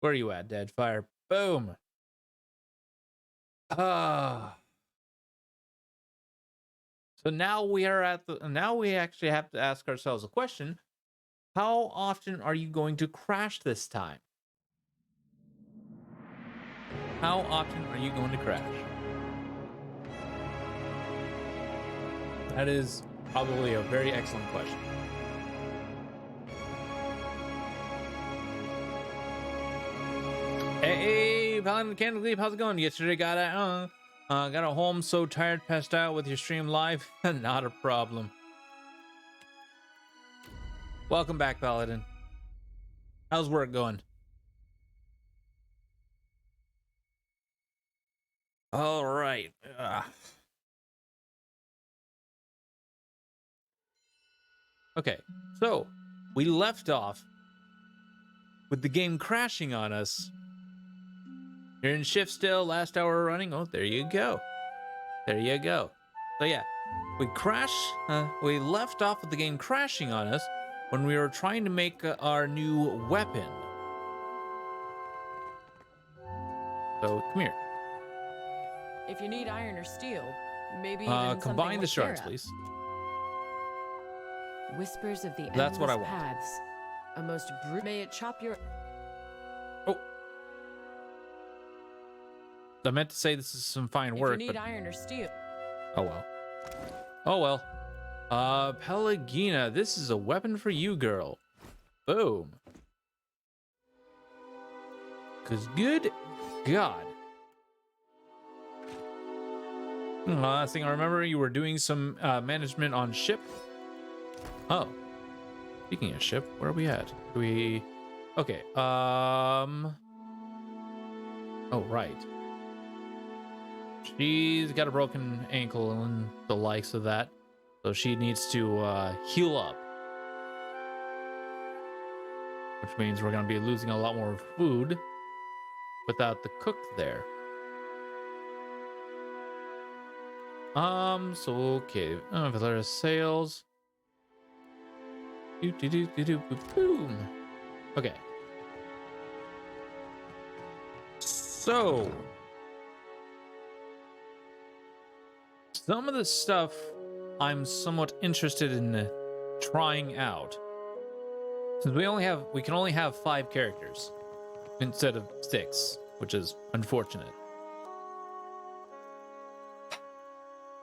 Where are you at, Deadfire? Boom. Ah. So now we are at the. Now we actually have to ask ourselves a question: how often are you going to crash this time? How often are you going to crash? That is probably a very excellent question. Hey, Paladin Candle Leap, how's it going? Yesterday got home so tired, passed out with your stream live. Not a problem. Welcome back, Paladin. How's work going? All right. Okay, so we left off with the game crashing on us. You're in shift still, last hour running. Oh, there you go. There you go. So yeah, we left off with the game crashing on us when we were trying to make our new weapon. So come here. If you need iron or steel, maybe even Combine the like shards, please. Whispers of the That's what I endless want. paths. A most may it chop your. Oh, I meant to say this is some fine work. If you need but... iron or steel. Oh well. Oh well. Pelagina, this is a weapon for you, girl. Boom. Cause good God. Last thing I remember, you were doing some management on ship. Oh. Speaking of ship, where are we at? Okay. Oh right. She's got a broken ankle and the likes of that. So she needs to heal up. Which means we're gonna be losing a lot more food without the cook there. So okay. Valera sales. Boom. Okay. So some of the stuff I'm somewhat interested in trying out. Since we can only have 5 characters instead of 6, which is unfortunate.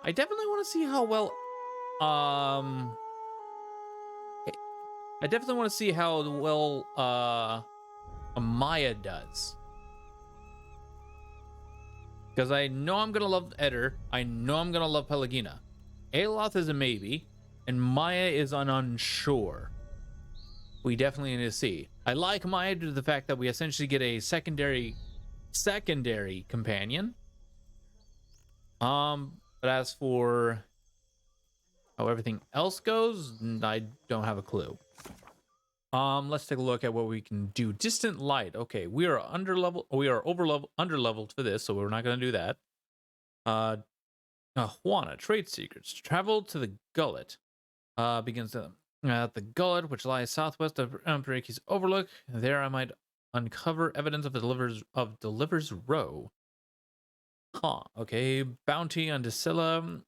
I definitely want to see how well I definitely want to see how well Maya does. Because I know I'm gonna love Eder. I know I'm gonna love Pelagina. Aloth is a maybe, and Maya is an unsure. We definitely need to see. I like Maya due to the fact that we essentially get a secondary companion. But as for how everything else goes, I don't have a clue. Let's take a look at what we can do. Distant light. Okay, we are under leveled for this, so we're not gonna do that. Juana, trade secrets. Travel to the gullet. Begins at the gullet, which lies southwest of Paraki's Overlook. There I might uncover evidence of Delivers Row. Huh. Okay. Bounty on Dacilla.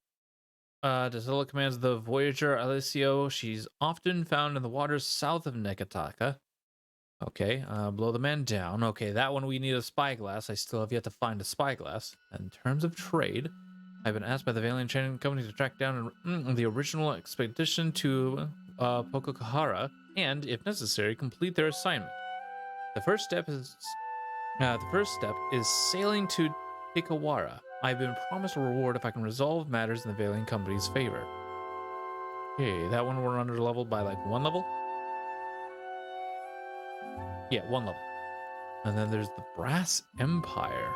Dacilla commands the Voyager Alessio. She's often found in the waters south of Nekataka. Okay. Blow the man down. Okay, that one we need a spyglass. I still have yet to find a spyglass. In terms of trade, I've been asked by the Valiant Trading Company to track down the original expedition to Pococahara and, if necessary, complete their assignment. The first step is sailing to Tikawara. I've been promised a reward if I can resolve matters in the Valiant Company's favor. Okay, that one we're under leveled by like 1 level. Yeah, 1 level. And then there's the Brass Empire.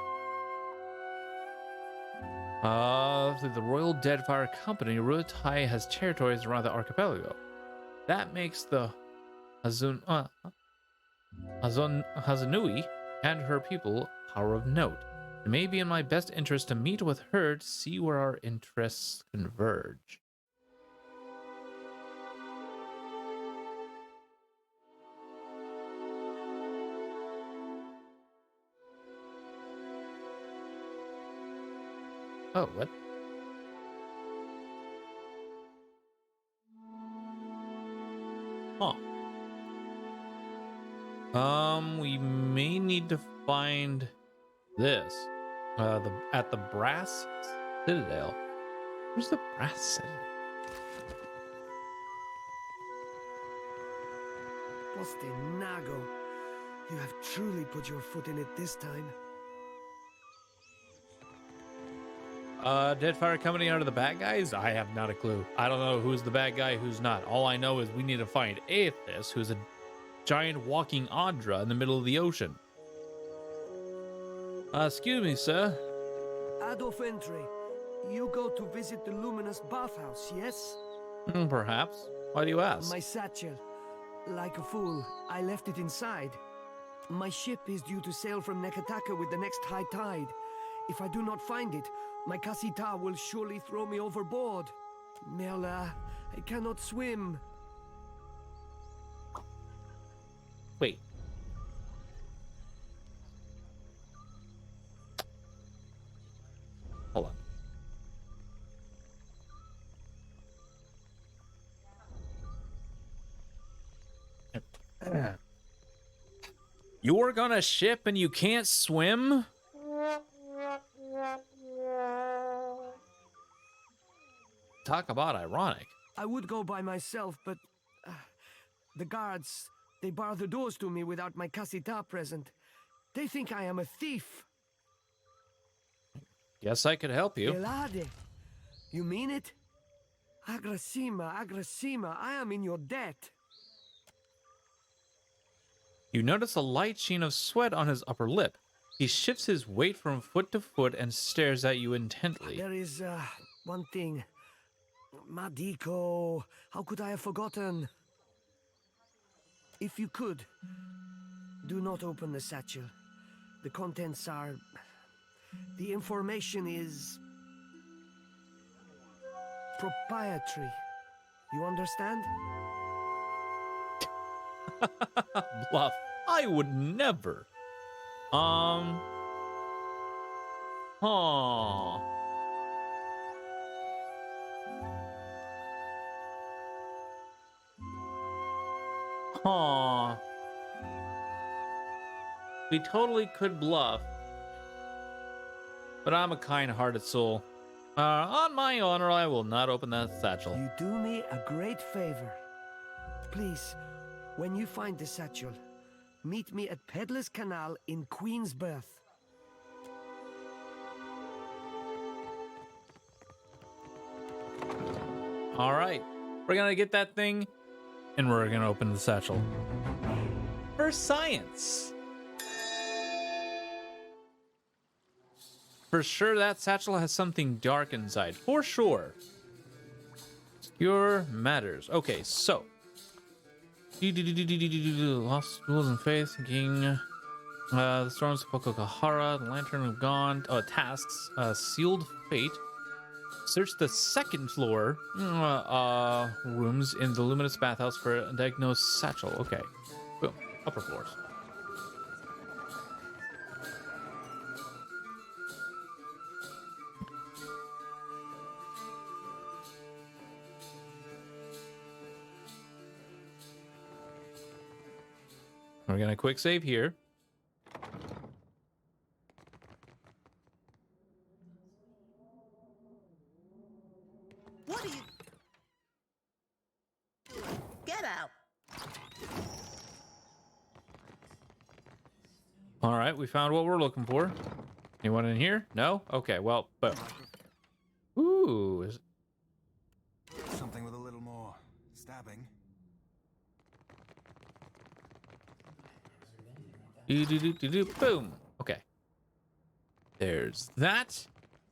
The Royal Deadfire Company, Ruatai has territories around the archipelago. That makes the Hazanui and her people power of note. It may be in my best interest to meet with her to see where our interests converge. Oh, what? Huh. We may need to find this. At the Brass Citadel. Where's the Brass Citadel? Nago, you have truly put your foot in it this time. Deadfire Company are the bad guys? I have not a clue. I don't know who's the bad guy, who's not. All I know is we need to find Aethys, who's a giant walking Audra in the middle of the ocean. Excuse me, sir. Adolf Entry, you go to visit the luminous bathhouse, yes? Perhaps. Why do you ask? My satchel. Like a fool, I left it inside. My ship is due to sail from Nekataka with the next high tide. If I do not find it, my Kasita will surely throw me overboard. Merla, I cannot swim. Wait. Hold on. You work on a ship and you can't swim? Talk about ironic. I would go by myself, but the guards, they bar the doors to me without my Kasita present. They think I am a thief. Guess I could help you. Elade, you mean it? Agrasima, I am in your debt. You notice a light sheen of sweat on his upper lip. He shifts his weight from foot to foot and stares at you intently. There is one thing. Madiko, how could I have forgotten? If you could, do not open the satchel. The contents are... The information is... proprietary. You understand? Bluff. I would never. Huh. Huh. We totally could bluff. But I'm a kind-hearted soul. On my honor, I will not open that satchel. You do me a great favor. Please, when you find the satchel, meet me at Peddler's Canal in Queensberth. All right. We're going to get that thing, and we're going to open the satchel. For science. For sure, that satchel has something dark inside. For sure. Obscure matters. Okay, so. Lost Jewels and Faith, King. The Storms of Pokokahara, the Lantern of Gone. Tasks. Sealed Fate. Search the second floor rooms in the Luminous Bathhouse for a diagnosed satchel. Okay. Boom. Upper floors. We're gonna quick save here. What are you... Get out! All right, we found what we're looking for. Anyone in here? No? Okay, well, boom. Ooh. Something with a little more stabbing. Boom. Okay. There's that.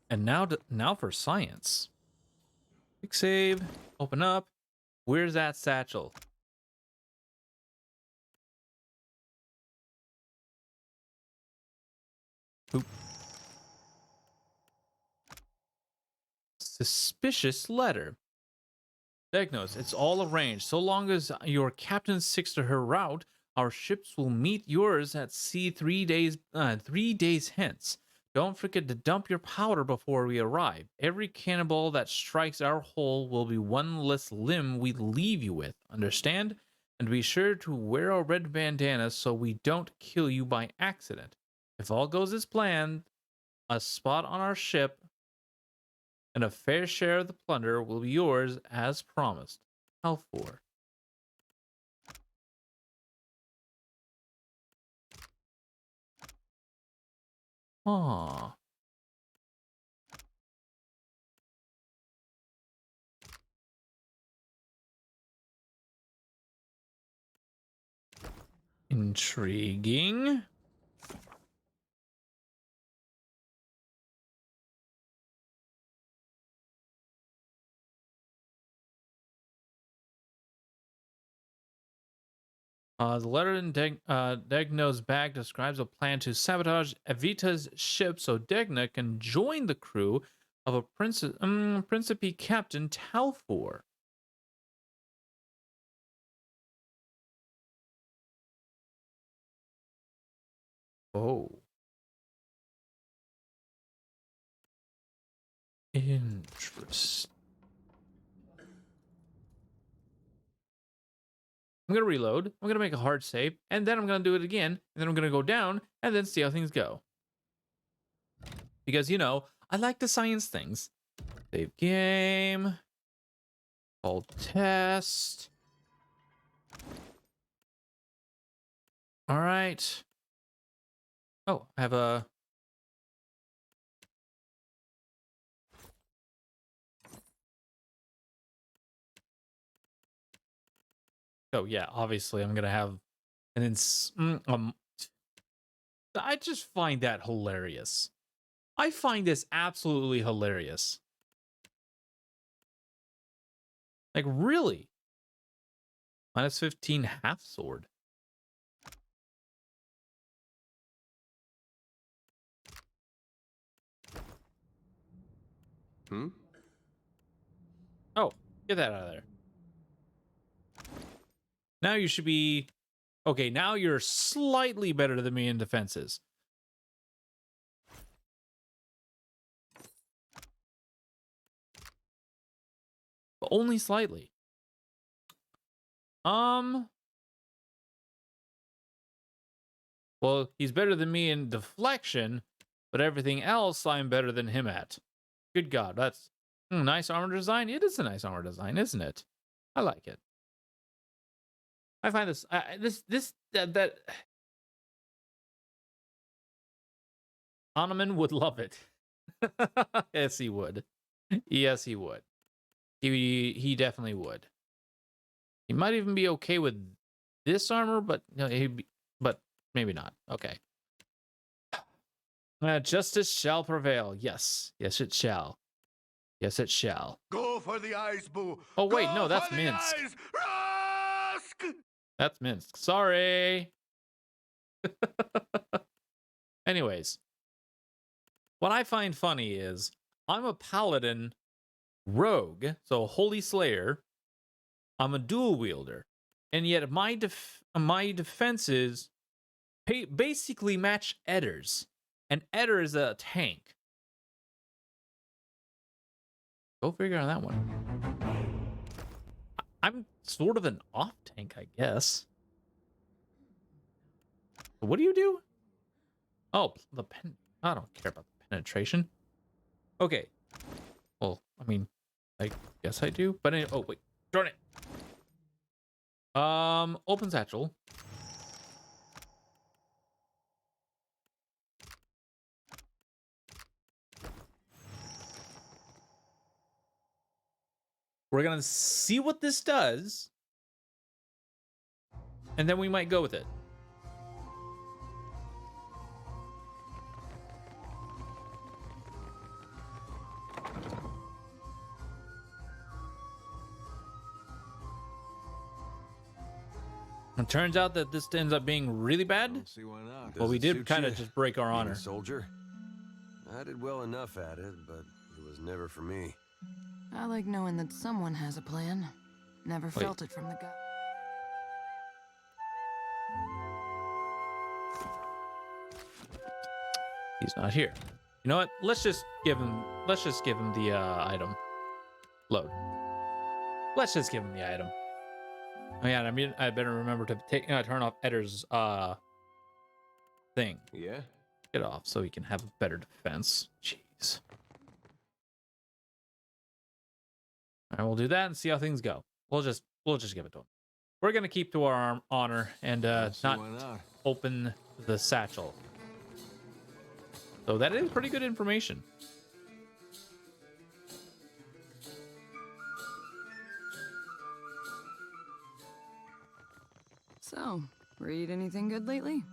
And now for science. Quick save. Open up. Where's that satchel? Oop. Suspicious letter. Diagnose. It's all arranged. So long as your captain sticks to her route, our ships will meet yours at sea 3 days hence. don't forget to dump your powder before we arrive. Every cannonball that strikes our hull will be one less limb we leave you with. Understand? And be sure to wear a red bandana so we don't kill you by accident. If all goes as planned, a spot on our ship and a fair share of the plunder will be yours as promised. How for? Aww. Intriguing. The letter in Degno's bag describes a plan to sabotage Evita's ship so Degna can join the crew of a Principe Captain Talfor. Oh. Interesting. I'm going to reload. I'm going to make a hard save. And then I'm going to do it again. And then I'm going to go down and then see how things go. Because, you know, I like to science things. Save game. Hold test. All right. Oh, I have a... Oh, yeah, obviously I'm going to have an I just find that hilarious. I find this absolutely hilarious. Like, really? Minus 15 half sword. Oh, get that out of there. Now you should be... Okay, now you're slightly better than me in defenses. But only slightly. Well, he's better than me in deflection, but everything else I'm better than him at. Good God, that's nice armor design. It is a nice armor design, isn't it? I like it. I find this, that Onaman would love it. Yes, he would. Yes, he would. He definitely would. He might even be okay with this armor, but no, but maybe not. Okay. Justice shall prevail. Yes, yes, it shall. Yes, it shall. Go for the eyes, boo. Oh wait, Go no, that's for the Minsk. eyes. Rusk! That's Minsk. Sorry. Anyways, what I find funny is I'm a paladin rogue, so holy slayer. I'm a dual wielder, and yet my defenses basically match Eddar's, and Eddar is a tank. Go figure on that one. I'm sort of an off tank, I guess. What do you do? Oh, the pen. I don't care about the penetration. Okay. Well, I mean, I guess I do. But anyway, oh wait, darn it. Open satchel. We're gonna see what this does, and then we might go with it. It turns out that this ends up being really bad. Don't see why not. Well, we Does it did suit kind of you, just break our being a honor. soldier. I did well enough at it, but it was never for me. I like knowing that someone has a plan. Never felt it from the guy. He's not here. You know what? Let's just give him the item. Load. Let's just give him the item. Oh yeah, I better remember to turn off Eddar's thing. Yeah? Get off so he can have a better defense. Jeez. All right, we'll do that and see how things go. We'll just give it to him. We're gonna keep to our honor and not open the satchel. So that is pretty good information. So, read anything good lately?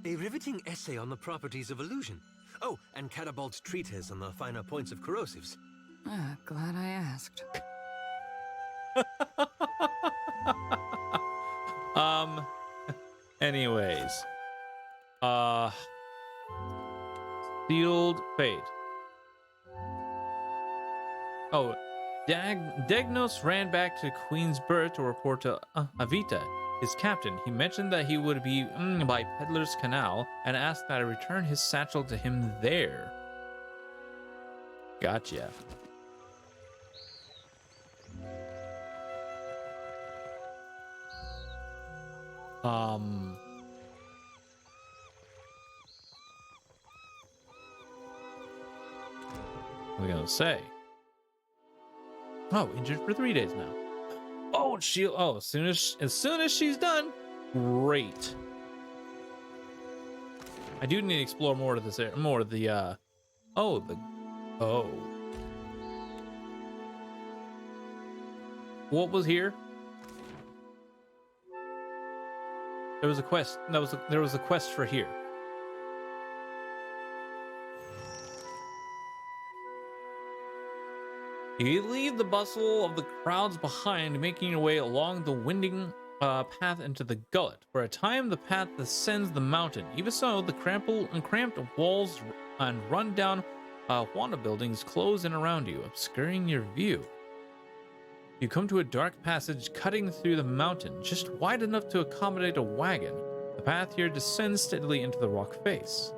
A riveting essay on the properties of illusion. Oh, and Catabolt's treatise on the finer points of corrosives. Ah, glad I asked. Anyways. Sealed Fate. Oh, Dagnos ran back to Queensburg to report to Avita, his captain. He mentioned that he would be by Peddler's Canal and asked that I return his satchel to him there. Gotcha. What are we gonna say? Oh, injured for 3 days now. Oh, she. Oh, as soon as she's done, great. I do need to explore more of this area, more of the. Oh. What was here? There was a quest. There was a quest for here. You leave the bustle of the crowds behind, making your way along the winding path into the gullet. For a time, the path ascends the mountain. Even so, the cramped walls and run-down Wanda buildings close in around you, obscuring your view. You come to a dark passage cutting through the mountain, just wide enough to accommodate a wagon. The path here descends steadily into the rock face.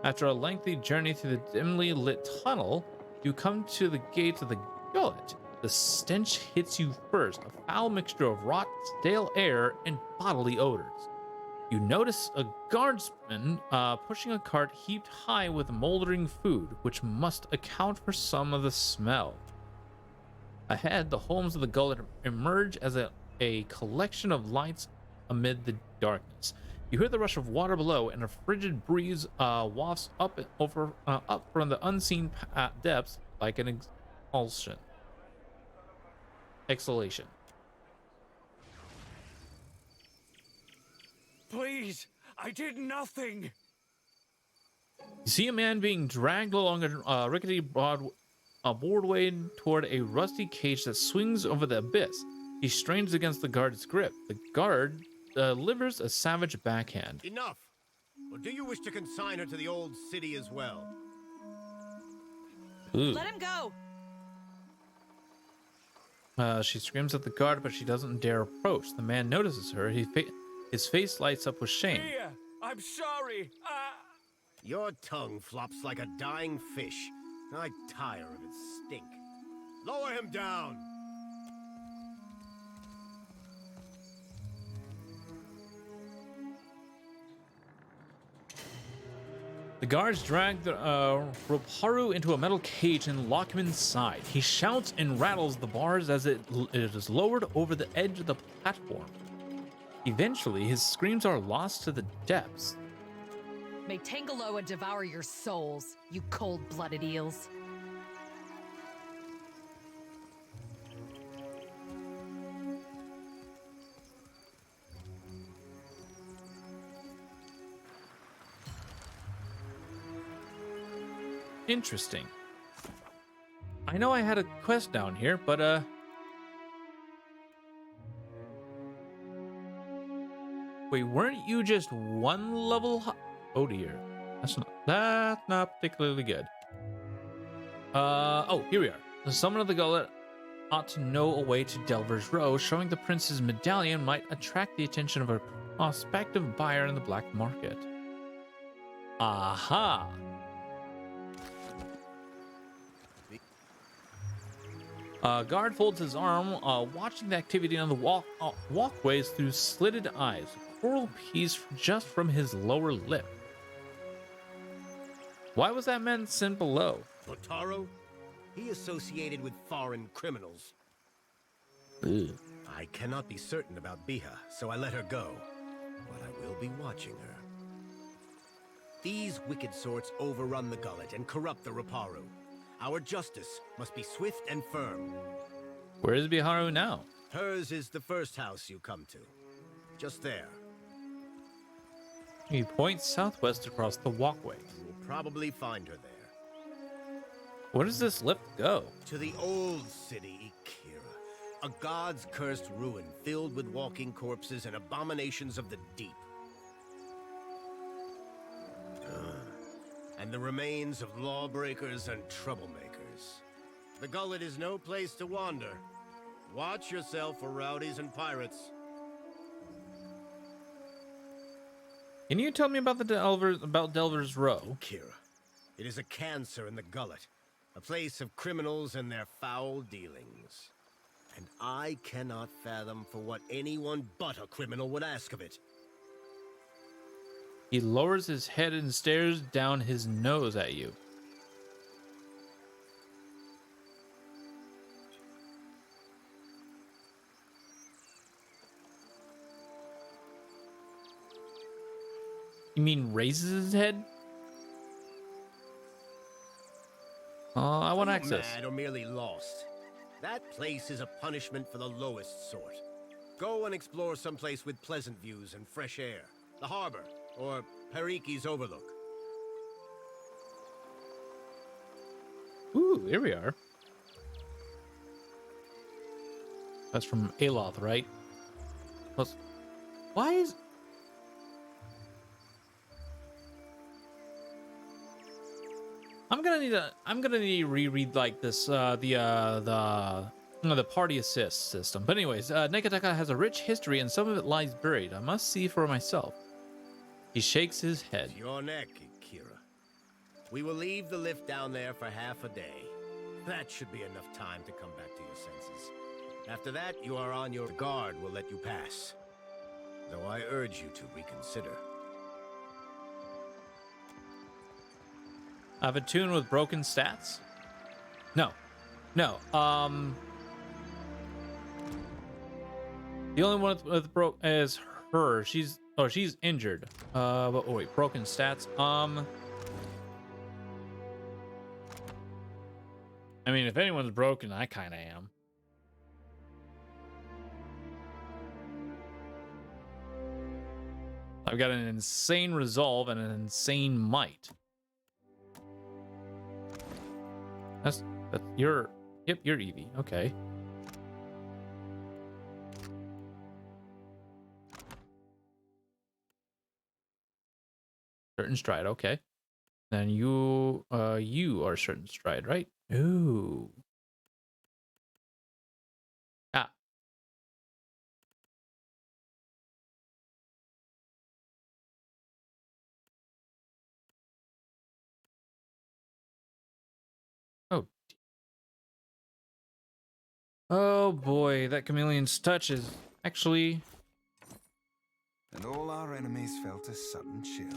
After a lengthy journey through the dimly lit tunnel, you come to the gates of the gullet. The stench hits you first, a foul mixture of rot, stale air, and bodily odors. You notice a guardsman pushing a cart heaped high with moldering food, which must account for some of the smell. Ahead, the homes of the gullet emerge as a collection of lights amid the darkness. You hear the rush of water below, and a frigid breeze wafts up from the unseen depths like an exhalation. Please, I did nothing. You see a man being dragged along a rickety boardway toward a rusty cage that swings over the abyss. He strains against the guard's grip. The guard delivers a savage backhand. Enough! Or do you wish to consign her to the old city as well? Ooh. Let him go! She screams at the guard, but she doesn't dare approach. The man notices her. His face lights up with shame. Mia, I'm sorry. Your tongue flops like a dying fish. I tire of its stink. Lower him down! The guards drag Roparu into a metal cage and lock him inside. He shouts and rattles the bars as it is lowered over the edge of the platform. Eventually, his screams are lost to the depths. May Tangaloa devour your souls, you cold-blooded eels. Interesting. I know I had a quest down here, but wait, weren't you just one level high? Oh dear. That's not particularly good. Oh, here we are. The summon of the gullet ought to know a way to Delver's Row. Showing the prince's medallion might attract the attention of a prospective buyer in the black market. Aha! Guard folds his arm, watching the activity on the walkways through slitted eyes. A coral piece just from his lower lip. Why was that man sent below? Botaro? He associated with foreign criminals. Ugh. I cannot be certain about Biha, so I let her go. But I will be watching her. These wicked sorts overrun the gullet and corrupt the Raparu. Our justice must be swift and firm. Where is Biharu now? Hers is the first house you come to. Just there. He points southwest across the walkway. You will probably find her there. Where does this lift go? To the old city, Ikira. A god's cursed ruin filled with walking corpses and abominations of the deep. And the remains of lawbreakers and troublemakers. The gullet is no place to wander. Watch yourself for rowdies and pirates. Can you tell me about the Delver's Row? Kira, it is a cancer in the gullet. A place of criminals and their foul dealings. And I cannot fathom for what anyone but a criminal would ask of it. He lowers his head and stares down his nose at you. You mean raises his head? I want access. Mad or merely lost? That place is a punishment for the lowest sort. Go and explore someplace with pleasant views and fresh air. The harbor, or Periki's Overlook. Ooh, here we are. That's from Aloth, right? Plus, why is... I'm gonna need to reread like this the party assist system. But anyways, Nekataka has a rich history and some of it lies buried. I must see for myself. He shakes his head. Your neck, Kira. We will leave the lift down there for half a day. That should be enough time to come back to your senses. After that, you are on your guard. Will let you pass. Though I urge you to reconsider. I have a tune with broken stats? No. The only one with broke is her. She's injured. But oh wait, broken stats. I mean, if anyone's broken, I kind of am. I've got an insane resolve and an insane might. That's your... Yep, you're Eevee. Okay. Certain stride, okay. Then you are certain stride, right? Ooh. Ah. Oh. Oh boy, that chameleon's touch is actually... And all our enemies felt a sudden chill.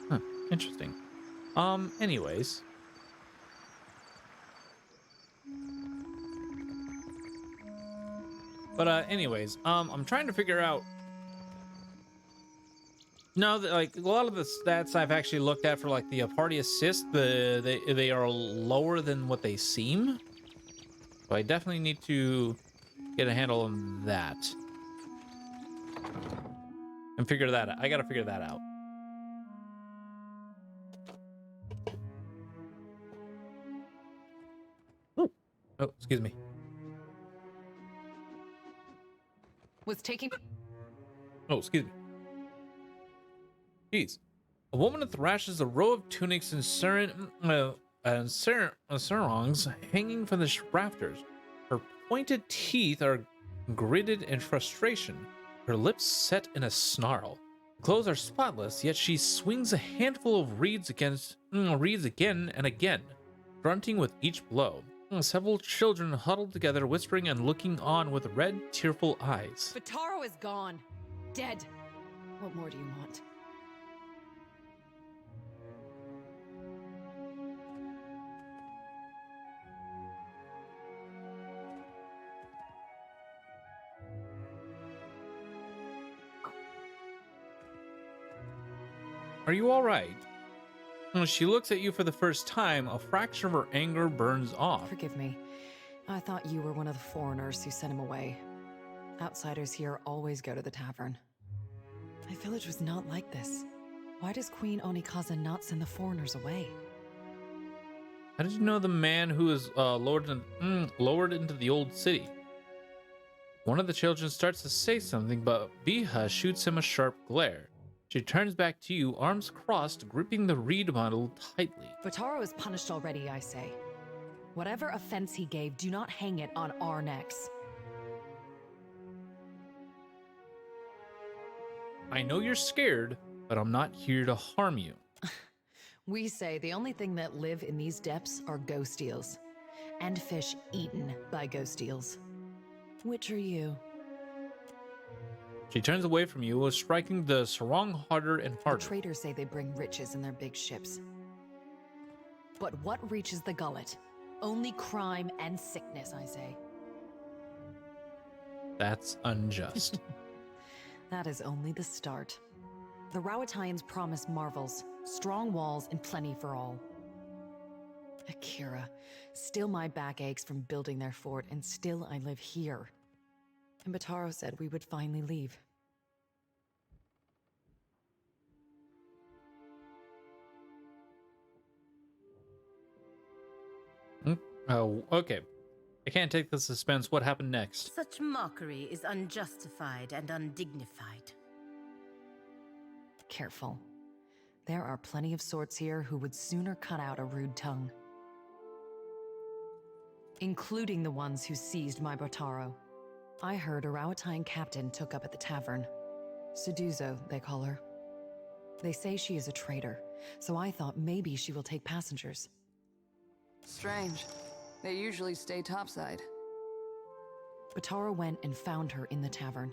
Huh, interesting. Anyways. But, anyways, I'm trying to figure out... No, like, a lot of the stats I've actually looked at for, like, the party assist, they are lower than what they seem. So I definitely need to get a handle on that. And figure that out. I gotta figure that out. Ooh. Oh, excuse me. Was taking... Oh, excuse me. Jeez. A woman thrashes a row of tunics and sarongs hanging from the rafters. Her pointed teeth are gritted in frustration. Her lips set in a snarl. Her clothes are spotless, yet she swings a handful of reeds again and again, grunting with each blow. Several children huddled together, whispering and looking on with red, tearful eyes. Bataro is gone. Dead. What more do you want? Are you all right? When she looks at you for the first time, a fraction of her anger burns off. Forgive me. I thought you were one of the foreigners who sent him away. Outsiders here always go to the tavern. My village was not like this. Why does Queen Onikaza not send the foreigners away? How did you know the man who is lowered into the old city? One of the children starts to say something, but Biha shoots him a sharp glare. She turns back to you, arms crossed, gripping the reed bundle tightly. Bataro is punished already, I say. Whatever offense he gave, do not hang it on our necks. I know you're scared, but I'm not here to harm you. We say the only thing that live in these depths are ghost eels. And fish eaten by ghost eels. Which are you? She turns away from you, striking the sarong harder and The harder. traders say they bring riches in their big ships. But what reaches the gullet? Only crime and sickness, I say. That's unjust. That is only the start. The Rawatayans promise marvels, strong walls, and plenty for all. Akira, still my back aches from building their fort, and still I live here. And Bataro said we would finally leave. Oh, okay. I can't take the suspense. What happened next? Such mockery is unjustified and undignified. Careful. There are plenty of sorts here who would sooner cut out a rude tongue. Including the ones who seized my Bataro. I heard a Rawatayan captain took up at the tavern. Suduzo, they call her. They say she is a traitor, so I thought maybe she will take passengers. Strange. They usually stay topside. Bataro went and found her in the tavern.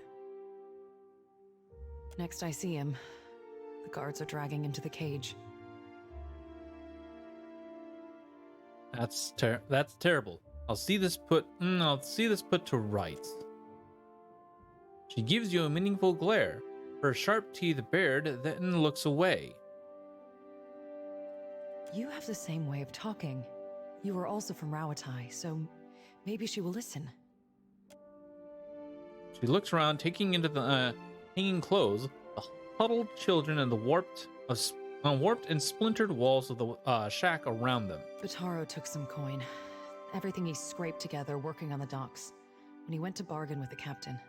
Next I see him, the guards are dragging him to the cage. That's terrible. I'll see this put to rights. She gives you a meaningful glare, her sharp teeth bared, then looks away. You have the same way of talking. You are also from Rawatai, so maybe she will listen. She looks around, taking into the hanging clothes, the huddled children, and the warped and splintered walls of the shack around them. Bataro took some coin. Everything he scraped together working on the docks. When he went to bargain with the captain.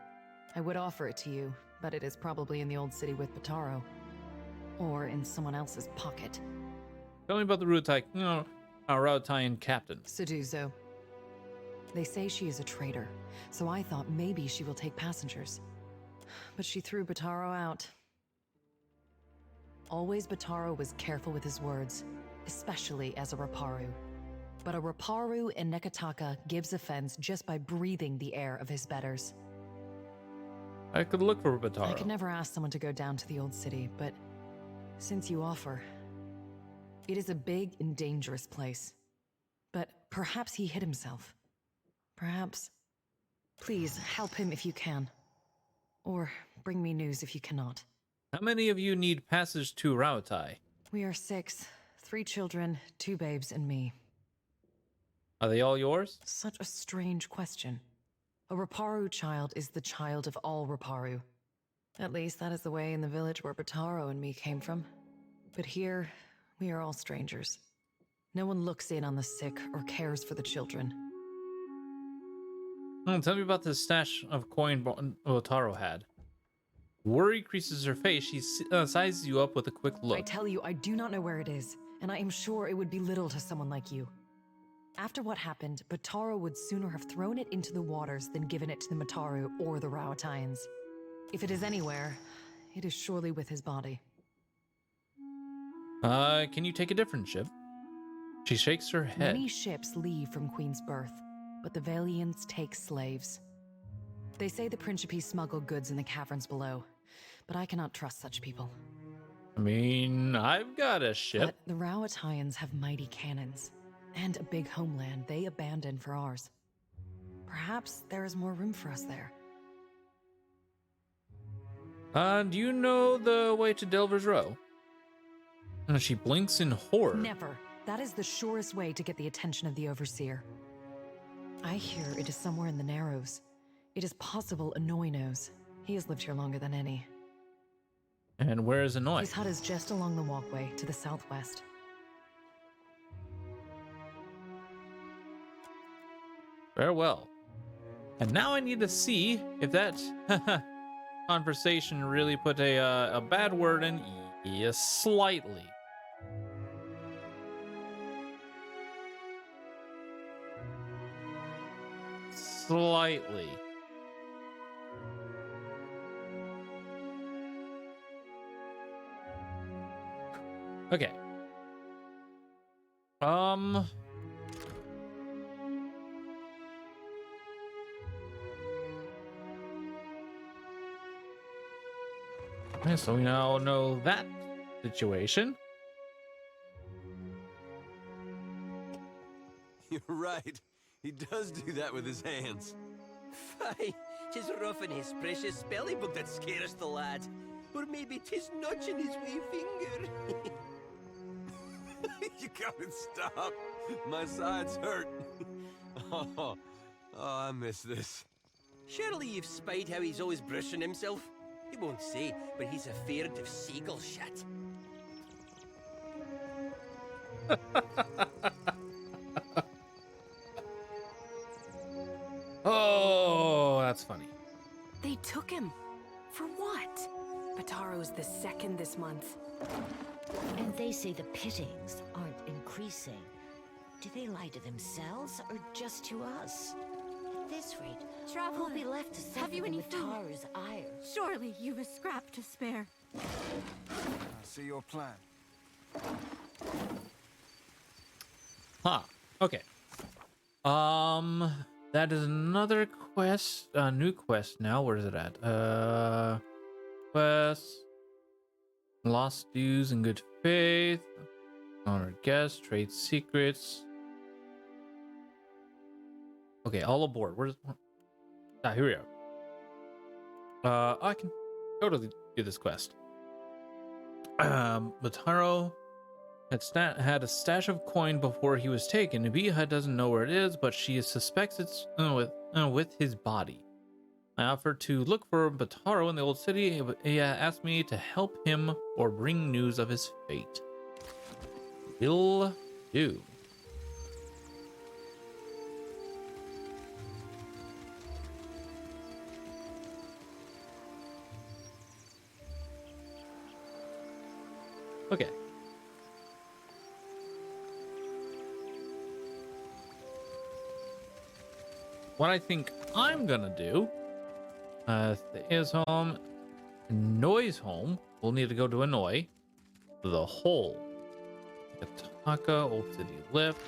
I would offer it to you, but it is probably in the old city with Bataro. Or in someone else's pocket. Tell me about the Rawatayan captain. Suduzo. They say she is a traitor, so I thought maybe she will take passengers. But she threw Bataro out. Always Bataro was careful with his words, especially as a Raparu. But a Raparu in Nekataka gives offense just by breathing the air of his betters. I could look for Bataro. I could never ask someone to go down to the old city, but since you offer, it is a big and dangerous place. But perhaps he hid himself. Perhaps. Please, help him if you can. Or bring me news if you cannot. How many of you need passage to Rawatai? We are 6. 3 children, 2 babes, and me. Are they all yours? Such a strange question. A Raparu child is the child of all Raparu. At least that is the way in the village where Bataro and me came from. But here, we are all strangers. No one looks in on the sick or cares for the children. Tell me about the stash of coin Bataro had. Worry creases her face. She sizes you up with a quick look. I tell you, I do not know where it is, and I am sure it would be little to someone like you. After what happened, Bataro would sooner have thrown it into the waters than given it to the Mataru or the Rawatayans. If it is anywhere, it is surely with his body. Can you take a different ship? She shakes her head. Many ships leave from Queen's Birth, but the Valiants take slaves. They say the Principe smuggled goods in the caverns below, but I cannot trust such people. I mean, I've got a ship. But the Rowatayans have mighty cannons, and a big homeland they abandoned for ours. Perhaps there is more room for us there. Do you know the way to Delver's Row? And she blinks in horror. Never. That is the surest way to get the attention of the Overseer. I hear it is somewhere in the Narrows. It is possible Annoy knows. He has lived here longer than any. And where is Annoy? His hut is just along the walkway to the southwest. Farewell. And now I need to see if that conversation really put a bad word in. Yes, slightly. Slightly. Okay. Okay, so we now know that situation. You're right. He does do that with his hands. Fine, 'tis roughing his precious spelling book that scares the lad. Or maybe 'tis nudging his wee finger. You gotta stop. My sides hurt. Oh, I miss this. Surely you've spied how he's always brushing himself. He won't say, but he's afeard of seagull shit. Oh, that's funny. They took him. For what? Bataro's the second this month. And they say the pittings aren't increasing. Do they lie to themselves or just to us? At this rate, Traveler, we'll be left to have suffer you the any food? Mataru's ire. Surely you've a scrap to spare. I see your plan. Huh. Okay. That is another quest, new quest now. Where is it at? Quest. Lost dues in good faith. Honor guests, trade secrets. Okay, all aboard. Where's... Ah, here we are. I can totally do this quest. Mataro had a stash of coin before he was taken. Ibiha doesn't know where it is, but she suspects it's with his body. I offered to look for Bataro in the old city. He asked me to help him or bring news of his fate. Will do. Okay. What I think I'm gonna do is home, Annoy's home. We'll need to go to Annoy. The hole. Taka, Old City Lift.